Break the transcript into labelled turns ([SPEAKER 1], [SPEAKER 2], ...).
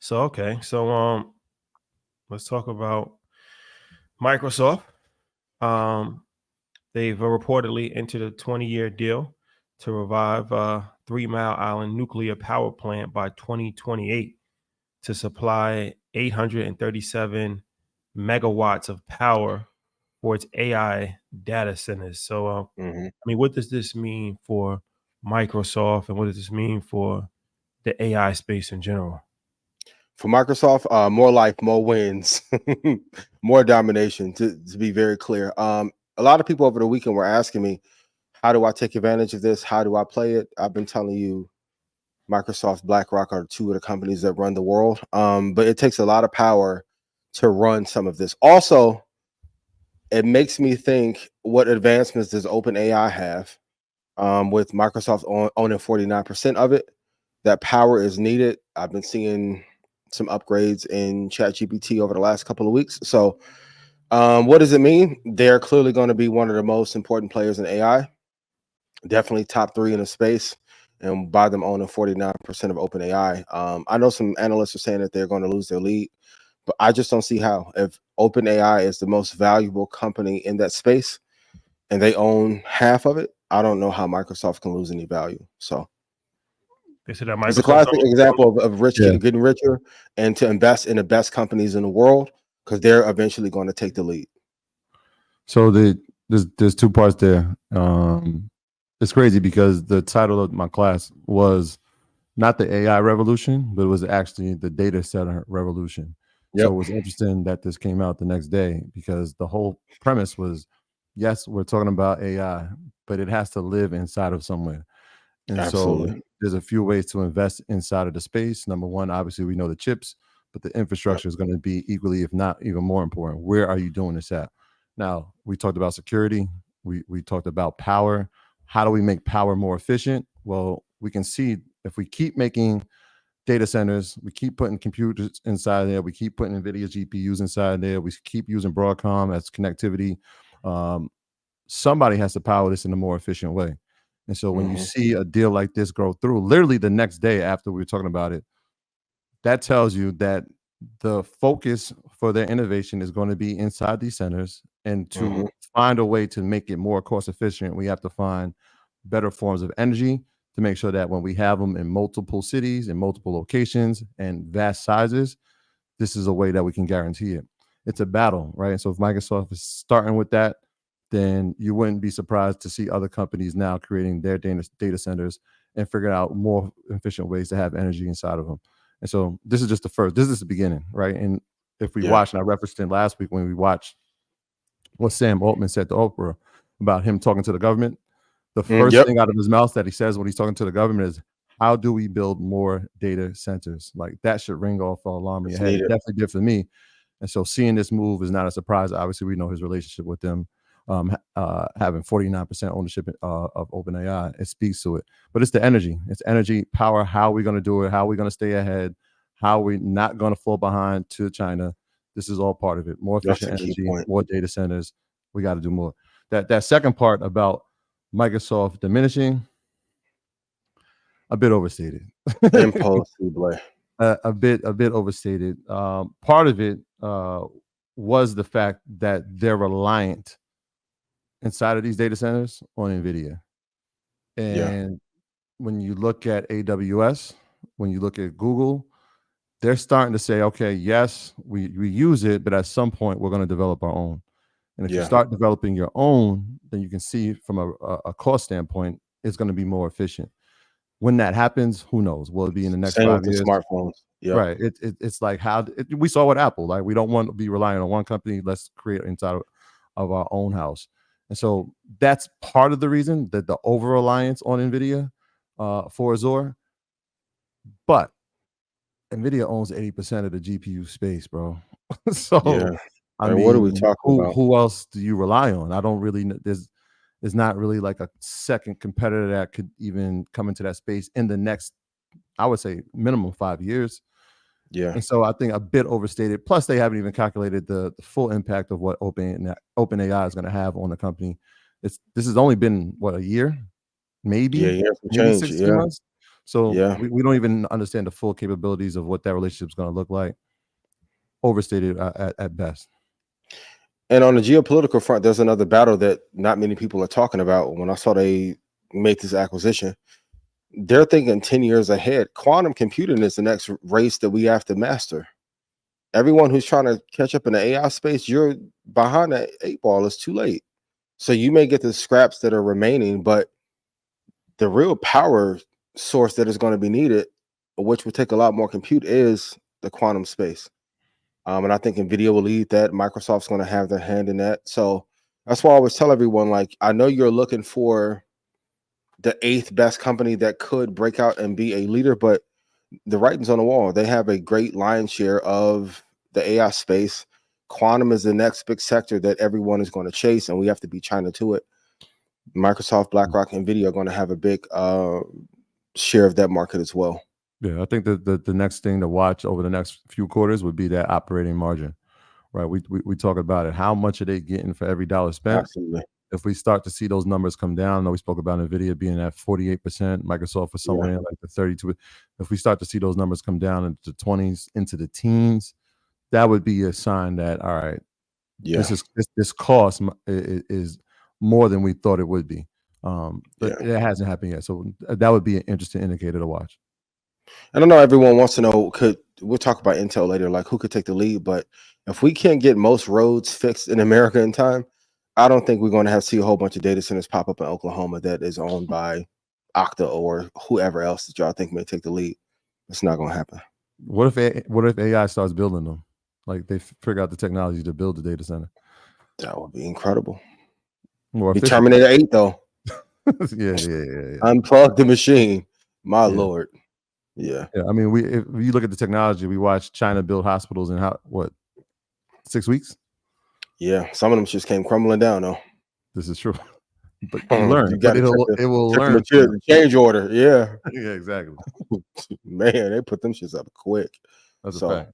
[SPEAKER 1] So let's talk about Microsoft. Um, they've reportedly entered a 20-year deal to revive Three Mile Island nuclear power plant by 2028 to supply 837 megawatts of power for its AI data centers. What does this mean for Microsoft, and what does this mean for the AI space in general?
[SPEAKER 2] For Microsoft, more life, more wins, more domination. To be very clear, a lot of people over the weekend were asking me, "How do I take advantage of this? How do I play it?" I've been telling you, Microsoft, BlackRock are two of the companies that run the world, but it takes a lot of power to run some of this. Also, it makes me think, what advancements does OpenAI have? With Microsoft owning 49% of it, that power is needed. I've been seeing some upgrades in ChatGPT over the last couple of weeks. So, what does it mean? They're clearly going to be one of the most important players in AI, definitely top three in the space. And by them owning 49% of OpenAI, I know some analysts are saying that they're going to lose their lead, but I just don't see how. If OpenAI is the most valuable company in that space and they own half of it, I don't know how Microsoft can lose any value. So
[SPEAKER 1] They said that
[SPEAKER 2] it's a
[SPEAKER 1] Microsoft
[SPEAKER 2] classic example of rich
[SPEAKER 3] Yeah.
[SPEAKER 2] getting richer and to invest in the best companies in the world, because they're eventually going to take the lead.
[SPEAKER 3] So there's two parts there. It's crazy because the title of my class was not the AI revolution, but it was actually the data center revolution.
[SPEAKER 2] Yep.
[SPEAKER 3] So it was interesting that this came out the next day, because the whole premise was, yes, we're talking about AI, but it has to live inside of somewhere. And
[SPEAKER 2] Absolutely.
[SPEAKER 3] so there's a few ways to invest inside of the space. Number one, obviously, we know the chips, but the infrastructure is going to be equally, if not even more important. Where are you doing this at? Now, we talked about security. We talked about power. How do we make power more efficient? Well, we can see if we keep making data centers, we keep putting computers inside there, we keep putting NVIDIA GPUs inside there, we keep using Broadcom as connectivity. Somebody has to power this in a more efficient way. And so when you see a deal like this go through, literally the next day after we were talking about it, that tells you that the focus for their innovation is going to be inside these centers. And to find a way to make it more cost efficient, we have to find better forms of energy to make sure that when we have them in multiple cities, in multiple locations, and vast sizes, this is a way that we can guarantee it. It's a battle, right? And so if Microsoft is starting with that, then you wouldn't be surprised to see other companies now creating their data centers and figuring out more efficient ways to have energy inside of them. And so this is just this is the beginning, right? And if we watch, and I referenced it last week when we watched what Sam Altman said to Oprah about him talking to the government, the first thing out of his mouth that he says when he's talking to the government is, how do we build more data centers? Like, that should ring off an alarm in your head. It definitely did for me. And so seeing this move is not a surprise. Obviously, we know his relationship with them. Having 49% ownership of OpenAI, it speaks to it. But it's the energy. It's energy, power. How are we going to do it? How are we going to stay ahead? How are we not going to fall behind to China? This is all part of it. More efficient energy, more data centers. We got to do more. That second part about Microsoft diminishing, a bit overstated.
[SPEAKER 2] Impossible.
[SPEAKER 3] A bit overstated. Part of it was the fact that they're reliant inside of these data centers on NVIDIA. And when you look at AWS, when you look at Google, they're starting to say, okay, yes, we use it, but at some point we're going to develop our own. And if you start developing your own, then you can see from a cost standpoint, it's going to be more efficient. When that happens, who knows? Will it be in the next 5 years?
[SPEAKER 2] Smartphones.
[SPEAKER 3] Right. It's like how we saw with Apple. Like, we don't want to be relying on one company. Let's create inside of our own house. And so that's part of the reason, that the over-reliance on NVIDIA for Azure. But NVIDIA owns 80% of the GPU space, bro. So, I mean,
[SPEAKER 2] what are we talking about?
[SPEAKER 3] Who else do you rely on? I don't really, there's not really like a second competitor that could even come into that space in the next, I would say, minimum 5 years. And so I think a bit overstated. Plus, they haven't even calculated the full impact of what OpenAI is going to have on the company. This has only been, what, a year? Maybe
[SPEAKER 2] 6
[SPEAKER 3] months. So
[SPEAKER 2] Yeah.
[SPEAKER 3] we don't even understand the full capabilities of what that relationship is going to look like. Overstated at best.
[SPEAKER 2] And on the geopolitical front, there's another battle that not many people are talking about. When I saw they make this acquisition, they're thinking 10 years ahead. Quantum computing is the next race that we have to master. Everyone who's trying to catch up in the AI space, you're behind the 8 ball. It's too late. So you may get the scraps that are remaining, but the real power source that is going to be needed, which will take a lot more compute, is the quantum space. And I think NVIDIA will lead that. Microsoft's going to have their hand in that. So that's why I always tell everyone, like, I know you're looking for the 8th best company that could break out and be a leader, but the writing's on the wall. They have a great lion's share of the AI space. Quantum is the next big sector that everyone is going to chase, and we have to be China to it. Microsoft, BlackRock, NVIDIA are going to have a big share of that market as well.
[SPEAKER 3] Yeah, I think that the next thing to watch over the next few quarters would be that operating margin, right? We talk about it. How much are they getting for every dollar spent?
[SPEAKER 2] Absolutely.
[SPEAKER 3] If we start to see those numbers come down, I know we spoke about NVIDIA being at 48%, Microsoft for somewhere in like the 32. If we start to see those numbers come down into the 20s, into the teens, that would be a sign that, all right, this cost is more than we thought it would be. But it hasn't happened yet. So that would be an interesting indicator to watch.
[SPEAKER 2] I don't know. Everyone wants to know, we'll talk about Intel later, like who could take the lead. But if we can't get most roads fixed in America in time, I don't think we're going to see a whole bunch of data centers pop up in Oklahoma that is owned by Okta or whoever else that y'all think may take the lead. It's not going to happen.
[SPEAKER 3] What if AI starts building them? Like they figure out the technology to build the data center.
[SPEAKER 2] That would be incredible.
[SPEAKER 3] More
[SPEAKER 2] be Terminator 8 though.
[SPEAKER 3] Yeah.
[SPEAKER 2] Unplug the machine. My Lord. Yeah.
[SPEAKER 3] I mean, if you look at the technology, we watched China build hospitals in 6 weeks?
[SPEAKER 2] Yeah, some of them just came crumbling down though.
[SPEAKER 3] This is true. But you learn. But it will learn.
[SPEAKER 2] The change order. Yeah.
[SPEAKER 3] Yeah, exactly.
[SPEAKER 2] Man, they put them shits up quick.
[SPEAKER 3] That's a fact.